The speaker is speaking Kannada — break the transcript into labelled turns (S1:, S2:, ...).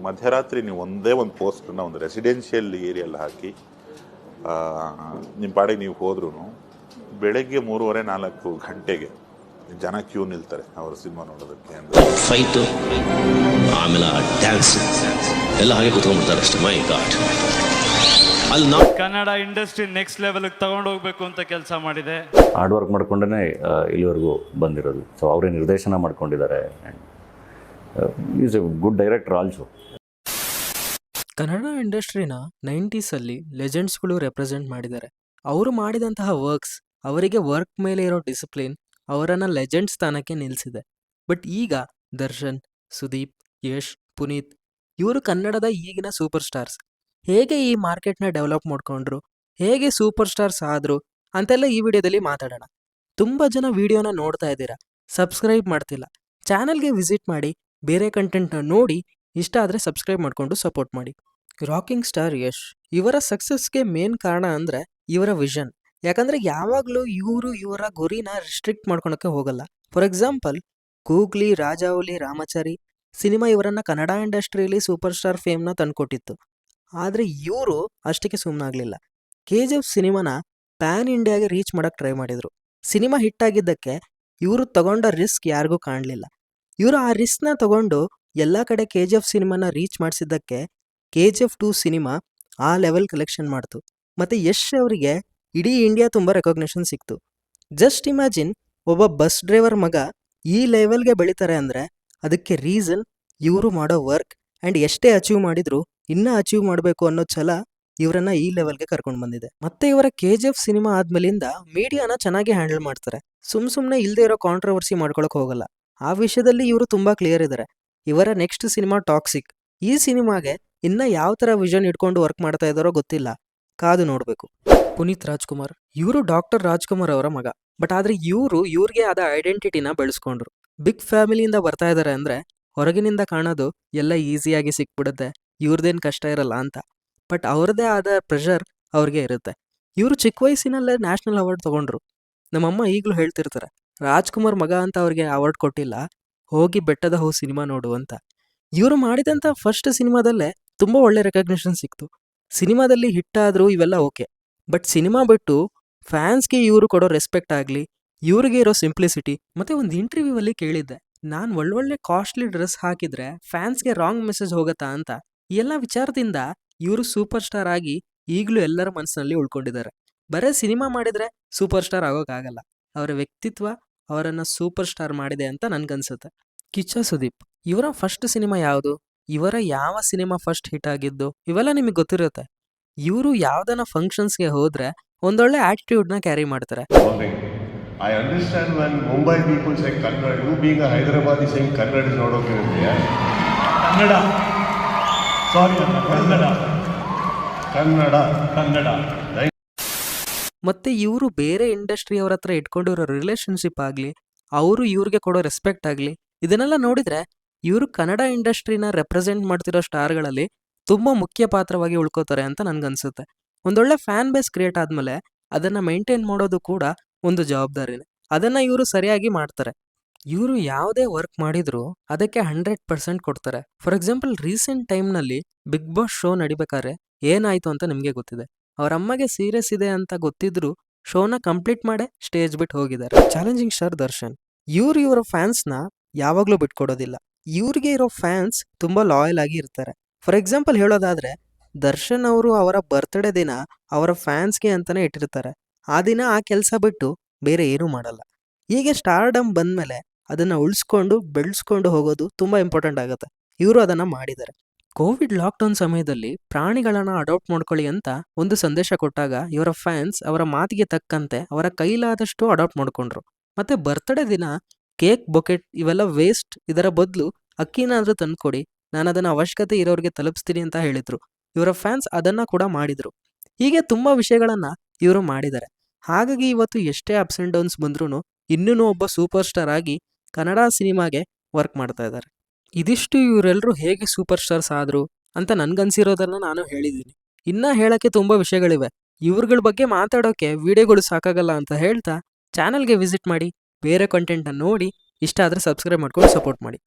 S1: ಮಧ್ಯರಾತ್ರಿ ನೀವು ಒಂದೇ ಒಂದು ಪೋಸ್ಟನ್ನ ಒಂದು ರೆಸಿಡೆನ್ಷಿಯಲ್ ಏರಿಯಲ್ಲಿ ಹಾಕಿ ನಿಮ್ಮ ಪಾಡಿಗೆ ನೀವು ಹೋದ್ರೂ ಬೆಳಗ್ಗೆ 3:30-4 ಗಂಟೆಗೆ ಜನ ಕ್ಯೂ ನಿಲ್ತಾರೆ ಅವ್ರ ಸಿನಿಮಾ ನೋಡೋದಕ್ಕೆ. ಅಂದರೆ
S2: ಫೈಟು ಆಮೇಲೆ ಡ್ಯಾನ್ಸ್ ಎಲ್ಲ ಹಾಗೆ ಕೂತ್ಕೊಂಡ್ಬಿಡ್ತಾರೆ ಅಷ್ಟೇ. ಮೈ ಗಾಡ್, ಅಲ್ಲಿ ನಾವು
S3: ಕನ್ನಡ ಇಂಡಸ್ಟ್ರಿ ನೆಕ್ಸ್ಟ್ ಲೆವೆಲ್ಗೆ ತಗೊಂಡು ಹೋಗ್ಬೇಕು ಅಂತ ಕೆಲಸ ಮಾಡಿದೆ.
S4: ಹಾರ್ಡ್ ವರ್ಕ್ ಮಾಡ್ಕೊಂಡೇ ಇಲ್ಲಿವರೆಗೂ ಬಂದಿರೋದು. ಸೊ ಅವರೇ ನಿರ್ದೇಶನ ಮಾಡ್ಕೊಂಡಿದ್ದಾರೆ. Is a good director also.
S5: Kannada ಇಂಡಸ್ಟ್ರಿನ 90ಸಲ್ಲಿ ಲೆಜೆಂಡ್ಸ್ಗಳು ರೆಪ್ರೆಸೆಂಟ್ ಮಾಡಿದ್ದಾರೆ. ಅವರು ಮಾಡಿದಂತಹ ವರ್ಕ್ಸ್, ಅವರಿಗೆ ವರ್ಕ್ ಮೇಲೆ ಇರೋ ಡಿಸಿಪ್ಲಿನ್ ಅವರನ್ನು ಲೆಜೆಂಡ್ ಸ್ಥಾನಕ್ಕೆ ನಿಲ್ಲಿಸಿದೆ. ಬಟ್ ಈಗ ದರ್ಶನ್, ಸುದೀಪ್, ಯಶ್, ಪುನೀತ್ ಇವರು ಕನ್ನಡದ ಈಗಿನ ಸೂಪರ್ ಸ್ಟಾರ್ಸ್. ಹೇಗೆ ಈ ಮಾರ್ಕೆಟ್ನ ಡೆವಲಪ್ ಮಾಡ್ಕೊಂಡ್ರು, ಹೇಗೆ ಸೂಪರ್ ಸ್ಟಾರ್ಸ್ ಆದರು ಅಂತೆಲ್ಲ ಈ ವಿಡಿಯೋದಲ್ಲಿ ಮಾತಾಡೋಣ. ತುಂಬ ಜನ ವಿಡಿಯೋನ ನೋಡ್ತಾ ಇದ್ದೀರಾ, ಸಬ್ಸ್ಕ್ರೈಬ್ ಮಾಡ್ತಿಲ್ಲ. ಚಾನಲ್ಗೆ ವಿಸಿಟ್ ಮಾಡಿ, ಬೇರೆ ಕಂಟೆಂಟ್ನ ನೋಡಿ, ಇಷ್ಟ ಆದರೆ ಸಬ್ಸ್ಕ್ರೈಬ್ ಮಾಡಿಕೊಂಡು ಸಪೋರ್ಟ್ ಮಾಡಿ. ರಾಕಿಂಗ್ ಸ್ಟಾರ್ ಯಶ್, ಇವರ ಸಕ್ಸಸ್ಗೆ ಮೇನ್ ಕಾರಣ ಅಂದರೆ ಇವರ ವಿಷನ್. ಯಾಕಂದರೆ ಯಾವಾಗಲೂ ಇವರು ಇವರ ಗುರಿನ ರಿಸ್ಟ್ರಿಕ್ಟ್ ಮಾಡ್ಕೊಳಕ್ಕೆ ಹೋಗಲ್ಲ. For example, googly, Rajavali, Ramachari cinema ಇವರನ್ನು ಕನ್ನಡ ಇಂಡಸ್ಟ್ರಿಯಲ್ಲಿ ಸೂಪರ್ ಸ್ಟಾರ್ ಫೇಮ್ನ ತಂದುಕೊಟ್ಟಿತ್ತು. ಆದರೆ ಇವರು ಅಷ್ಟಕ್ಕೆ ಸುಮ್ಮನಾಗಲಿಲ್ಲ. KGF ಸಿನಿಮಾನ ಪ್ಯಾನ್ ಇಂಡಿಯಾಗೆ ರೀಚ್ ಮಾಡೋಕ್ಕೆ ಟ್ರೈ ಮಾಡಿದರು. ಸಿನಿಮಾ ಹಿಟ್ ಆಗಿದ್ದಕ್ಕೆ ಇವರು ತಗೊಂಡ ರಿಸ್ಕ್ ಯಾರಿಗೂ ಕಾಣಲಿಲ್ಲ. ಇವರು ಆ ರಿಸ್ಕ್ನ ತಗೊಂಡು ಎಲ್ಲ ಕಡೆ KGF ಸಿನಿಮಾನ ರೀಚ್ ಮಾಡಿಸಿದ್ದಕ್ಕೆ KGF 2 ಸಿನಿಮಾ ಆ ಲೆವೆಲ್ ಕಲೆಕ್ಷನ್ ಮಾಡ್ತು. ಮತ್ತು ಯಶ್ ಅವರಿಗೆ ಇಡೀ ಇಂಡಿಯಾ ತುಂಬ ರೆಕಾಗ್ನಿಷನ್ ಸಿಕ್ತು. ಜಸ್ಟ್ ಇಮ್ಯಾಜಿನ್, ಒಬ್ಬ ಬಸ್ ಡ್ರೈವರ್ ಮಗ ಈ ಲೆವೆಲ್ಗೆ ಬೆಳೀತಾರೆ ಅಂದರೆ ಅದಕ್ಕೆ ರೀಸನ್ ಇವರು ಮಾಡೋ ವರ್ಕ್. ಆ್ಯಂಡ್ ಎಷ್ಟೇ ಅಚೀವ್ ಮಾಡಿದ್ರು ಇನ್ನೂ ಅಚೀವ್ ಮಾಡಬೇಕು ಅನ್ನೋ ಛಲ ಇವರನ್ನ ಈ ಲೆವೆಲ್ಗೆ ಕರ್ಕೊಂಡು ಬಂದಿದೆ. ಮತ್ತೆ ಇವರ KGF ಸಿನಿಮಾ ಆದ್ಮೇಲಿಂದ ಮೀಡಿಯಾನ ಚೆನ್ನಾಗಿ ಹ್ಯಾಂಡಲ್ ಮಾಡ್ತಾರೆ. ಸುಮ್ಮನೆ ಇಲ್ಲದೆ ಇರೋ ಕಾಂಟ್ರವರ್ಸಿ ಮಾಡ್ಕೊಳಕ್ಕೆ ಹೋಗಲ್ಲ. ಆ ವಿಷಯದಲ್ಲಿ ಇವರು ತುಂಬ ಕ್ಲಿಯರ್ ಇದ್ದಾರೆ. ಇವರ ನೆಕ್ಸ್ಟ್ ಸಿನಿಮಾ ಟಾಕ್ಸಿಕ್. ಈ ಸಿನಿಮಾಗೆ ಇನ್ನ ಯಾವ ಥರ ವಿಷನ್ ಇಟ್ಕೊಂಡು ವರ್ಕ್ ಮಾಡ್ತಾ ಇದ್ದಾರೋ ಗೊತ್ತಿಲ್ಲ, ಕಾದು ನೋಡಬೇಕು. ಪುನೀತ್ ರಾಜ್ಕುಮಾರ್, ಇವರು ಡಾಕ್ಟರ್ ರಾಜ್ಕುಮಾರ್ ಅವರ ಮಗ. ಬಟ್ ಆದರೆ ಇವ್ರಿಗೆ ಆದ ಐಡೆಂಟಿಟಿನ ಬೆಳೆಸ್ಕೊಂಡ್ರು. ಬಿಗ್ ಫ್ಯಾಮಿಲಿಯಿಂದ ಬರ್ತಾ ಇದ್ದಾರೆ ಅಂದರೆ ಹೊರಗಿನಿಂದ ಕಾಣೋದು ಎಲ್ಲ ಈಸಿಯಾಗಿ ಸಿಕ್ಬಿಡುತ್ತೆ, ಇವ್ರದ್ದೇನು ಕಷ್ಟ ಇರಲ್ಲ ಅಂತ. ಬಟ್ ಅವ್ರದ್ದೇ ಆದ ಪ್ರೆಷರ್ ಅವ್ರಿಗೆ ಇರುತ್ತೆ. ಇವರು ಚಿಕ್ಕ ವಯಸ್ಸಿನಲ್ಲೇ ನ್ಯಾಷನಲ್ ಅವಾರ್ಡ್ ತೊಗೊಂಡ್ರು. ನಮ್ಮಮ್ಮ ಈಗಲೂ ಹೇಳ್ತಿರ್ತಾರೆ, ರಾಜ್ಕುಮಾರ್ ಮಗ ಅಂತ ಅವ್ರಿಗೆ ಅವಾರ್ಡ್ ಕೊಟ್ಟಿಲ್ಲ, ಹೋಗಿ ಬೆಟ್ಟದ ಹೂ ಸಿನಿಮಾ ನೋಡು ಅಂತ. ಇವರು ಮಾಡಿದಂಥ ಫಸ್ಟ್ ಸಿನಿಮಾದಲ್ಲೇ ತುಂಬ ಒಳ್ಳೆ ರೆಕಗ್ನಿಷನ್ ಸಿಕ್ತು. ಸಿನಿಮಾದಲ್ಲಿ ಹಿಟ್ಟಾದರೂ ಇವೆಲ್ಲ ಓಕೆ. ಬಟ್ ಸಿನಿಮಾ ಬಿಟ್ಟು ಫ್ಯಾನ್ಸ್ಗೆ ಇವರು ಕೊಡೋ ರೆಸ್ಪೆಕ್ಟ್ ಆಗಲಿ, ಇವ್ರಿಗೆ ಇರೋ ಸಿಂಪ್ಲಿಸಿಟಿ. ಮತ್ತು ಒಂದು ಇಂಟರ್ವ್ಯೂವಲ್ಲಿ ಕೇಳಿದ್ದೆ, ನಾನು ಒಳ್ಳೊಳ್ಳೆ ಕಾಸ್ಟ್ಲಿ ಡ್ರೆಸ್ ಹಾಕಿದ್ರೆ ಫ್ಯಾನ್ಸ್ಗೆ ರಾಂಗ್ ಮೆಸೇಜ್ ಹೋಗುತ್ತಾ ಅಂತ. ಈ ಎಲ್ಲ ವಿಚಾರದಿಂದ ಇವರು ಸೂಪರ್ ಸ್ಟಾರ್ ಆಗಿ ಈಗಲೂ ಎಲ್ಲರ ಮನಸ್ಸಿನಲ್ಲಿ ಉಳ್ಕೊಂಡಿದ್ದಾರೆ. ಬರೀ ಸಿನಿಮಾ ಮಾಡಿದರೆ ಸೂಪರ್ ಸ್ಟಾರ್ ಆಗೋಕ್ಕಾಗಲ್ಲ. ಅವರ ವ್ಯಕ್ತಿತ್ವ ಅವರನ್ನು ಸೂಪರ್ ಸ್ಟಾರ್ ಮಾಡಿದೆ ಅಂತ ನನ್ಗನ್ಸುತ್ತೆ. ಕಿಚ್ಚ ಸುದೀಪ್, ಇವರ ಫಸ್ಟ್ ಸಿನಿಮಾ ಯಾವುದು, ಇವರ ಯಾವ ಸಿನಿಮಾ ಫಸ್ಟ್ ಹಿಟ್ ಆಗಿದ್ದು, ಇವೆಲ್ಲ ನಿಮಗೆ ಗೊತ್ತಿರುತ್ತೆ. ಇವರು ಯಾವ್ದನ ಫಂಕ್ಷನ್ಸ್ಗೆ ಹೋದ್ರೆ ಒಂದೊಳ್ಳೆ ಆಟಿಟ್ಯೂಡ್ನ ಕ್ಯಾರಿ ಮಾಡ್ತಾರೆ.
S6: I understand when Mumbai people say Kannada, you being a Hyderabadi saying Kannada is not okay with me, yeah?
S3: Kannada. Sorry, Kannada.
S6: Kannada. Right?
S5: ಮತ್ತೆ ಇವರು ಬೇರೆ ಇಂಡಸ್ಟ್ರಿಯವ್ರ ಹತ್ರ ಇಟ್ಕೊಂಡಿರೋ ರಿಲೇಶನ್ಶಿಪ್ ಆಗಲಿ, ಅವರು ಇವ್ರಿಗೆ ಕೊಡೋ ರೆಸ್ಪೆಕ್ಟ್ ಆಗಲಿ, ಇದನ್ನೆಲ್ಲ ನೋಡಿದ್ರೆ ಇವರು ಕನ್ನಡ ಇಂಡಸ್ಟ್ರಿನ ರೆಪ್ರೆಸೆಂಟ್ ಮಾಡ್ತಿರೋ ಸ್ಟಾರ್ಗಳಲ್ಲಿ ತುಂಬ ಮುಖ್ಯ ಪಾತ್ರವಾಗಿ ಉಳ್ಕೋತಾರೆ ಅಂತ ನನ್ಗನ್ಸುತ್ತೆ. ಒಂದೊಳ್ಳೆ ಫ್ಯಾನ್ ಬೇಸ್ ಕ್ರಿಯೇಟ್ ಆದಮೇಲೆ ಅದನ್ನು ಮೇಂಟೈನ್ ಮಾಡೋದು ಕೂಡ ಒಂದು ಜವಾಬ್ದಾರಿನೇ. ಅದನ್ನು ಇವರು ಸರಿಯಾಗಿ ಮಾಡ್ತಾರೆ. ಇವರು ಯಾವುದೇ ವರ್ಕ್ ಮಾಡಿದ್ರು ಅದಕ್ಕೆ 100% ಕೊಡ್ತಾರೆ. ಫಾರ್ ಎಕ್ಸಾಂಪಲ್, ರೀಸೆಂಟ್ ಟೈಮ್ನಲ್ಲಿ ಬಿಗ್ ಬಾಸ್ ಶೋ ನಡಿಬೇಕಾದ್ರೆ ಏನಾಯಿತು ಅಂತ ನಿಮಗೆ ಗೊತ್ತಿದೆ. ಅವ್ರ ಅಮ್ಮಗೆ ಸೀರಿಯಸ್ ಇದೆ ಅಂತ ಗೊತ್ತಿದ್ರು ಶೋನ ಕಂಪ್ಲೀಟ್ ಮಾಡೇ ಸ್ಟೇಜ್ ಬಿಟ್ಟು ಹೋಗಿದ್ದಾರೆ. ಚಾಲೆಂಜಿಂಗ್ ಸ್ಟಾರ್ ದರ್ಶನ್, ಇವರ ಫ್ಯಾನ್ಸ್ನ ಯಾವಾಗಲೂ ಬಿಟ್ಕೊಡೋದಿಲ್ಲ. ಇವ್ರಿಗೆ ಇರೋ ಫ್ಯಾನ್ಸ್ ತುಂಬ ಲಾಯಲ್ ಆಗಿ ಇರ್ತಾರೆ. ಫಾರ್ ಎಕ್ಸಾಂಪಲ್ ಹೇಳೋದಾದರೆ, ದರ್ಶನ್ ಅವರು ಅವರ ಬರ್ತ್ಡೇ ದಿನ ಅವರ ಫ್ಯಾನ್ಸ್ಗೆ ಅಂತಲೇ ಇಟ್ಟಿರ್ತಾರೆ. ಆ ದಿನ ಆ ಕೆಲಸ ಬಿಟ್ಟು ಬೇರೆ ಏನೂ ಮಾಡಲ್ಲ. ಹೀಗೆ ಸ್ಟಾರ್ಡಮ್ ಬಂದಮೇಲೆ ಅದನ್ನು ಉಳಿಸ್ಕೊಂಡು ಬೆಳೆಸ್ಕೊಂಡು ಹೋಗೋದು ತುಂಬ ಇಂಪಾರ್ಟೆಂಟ್ ಆಗುತ್ತೆ. ಇವರು ಅದನ್ನು ಮಾಡಿದ್ದಾರೆ. ಕೋವಿಡ್ ಲಾಕ್ಡೌನ್ ಸಮಯದಲ್ಲಿ ಪ್ರಾಣಿಗಳನ್ನು ಅಡಾಪ್ಟ್ ಮಾಡ್ಕೊಳ್ಳಿ ಅಂತ ಒಂದು ಸಂದೇಶ ಕೊಟ್ಟಾಗ ಇವರ ಫ್ಯಾನ್ಸ್ ಅವರ ಮಾತಿಗೆ ತಕ್ಕಂತೆ ಅವರ ಕೈಲಾದಷ್ಟು ಅಡಾಪ್ಟ್ ಮಾಡ್ಕೊಂಡ್ರು. ಮತ್ತು ಬರ್ತ್ಡೇ ದಿನ ಕೇಕ್, ಬೊಕೆಟ್ ಇವೆಲ್ಲ ವೇಸ್ಟ್, ಇದರ ಬದಲು ಅಕ್ಕಿನಾದರೂ ತಂದುಕೊಡಿ, ನಾನು ಅದನ್ನು ಅವಶ್ಯಕತೆ ಇರೋರಿಗೆ ತಲುಪಿಸ್ತೀನಿ ಅಂತ ಹೇಳಿದರು. ಇವರ ಫ್ಯಾನ್ಸ್ ಅದನ್ನು ಕೂಡ ಮಾಡಿದರು. ಹೀಗೆ ತುಂಬ ವಿಷಯಗಳನ್ನು ಇವರು ಮಾಡಿದ್ದಾರೆ. ಹಾಗಾಗಿ ಇವತ್ತು ಎಷ್ಟೇ ಅಪ್ಸ್ ಆ್ಯಂಡ್ ಡೌನ್ಸ್ ಬಂದ್ರೂ ಇನ್ನೂ ಒಬ್ಬ ಸೂಪರ್ ಸ್ಟಾರ್ ಆಗಿ ಕನ್ನಡ ಸಿನಿಮಾಗೆ ವರ್ಕ್ ಮಾಡ್ತಾ ಇದ್ದಾರೆ. ಇದಿಷ್ಟು ಇವರೆಲ್ಲರೂ ಹೇಗೆ ಸೂಪರ್ ಸ್ಟಾರ್ಸ್ ಆದರು ಅಂತ ನನಗನ್ಸಿರೋದನ್ನು ನಾನು ಹೇಳಿದ್ದೀನಿ. ಇನ್ನೂ ಹೇಳೋಕ್ಕೆ ತುಂಬ ವಿಷಯಗಳಿವೆ. ಇವ್ರಗಳ ಬಗ್ಗೆ ಮಾತಾಡೋಕ್ಕೆ ವಿಡಿಯೋಗಳು ಸಾಕಾಗಲ್ಲ ಅಂತ ಹೇಳ್ತಾ ಚಾನಲ್ಗೆ ವಿಸಿಟ್ ಮಾಡಿ, ಬೇರೆ ಕಂಟೆಂಟನ್ನು ನೋಡಿ, ಇಷ್ಟ ಆದರೆ ಸಬ್ಸ್ಕ್ರೈಬ್ ಮಾಡ್ಕೊಂಡು ಸಪೋರ್ಟ್ ಮಾಡಿ.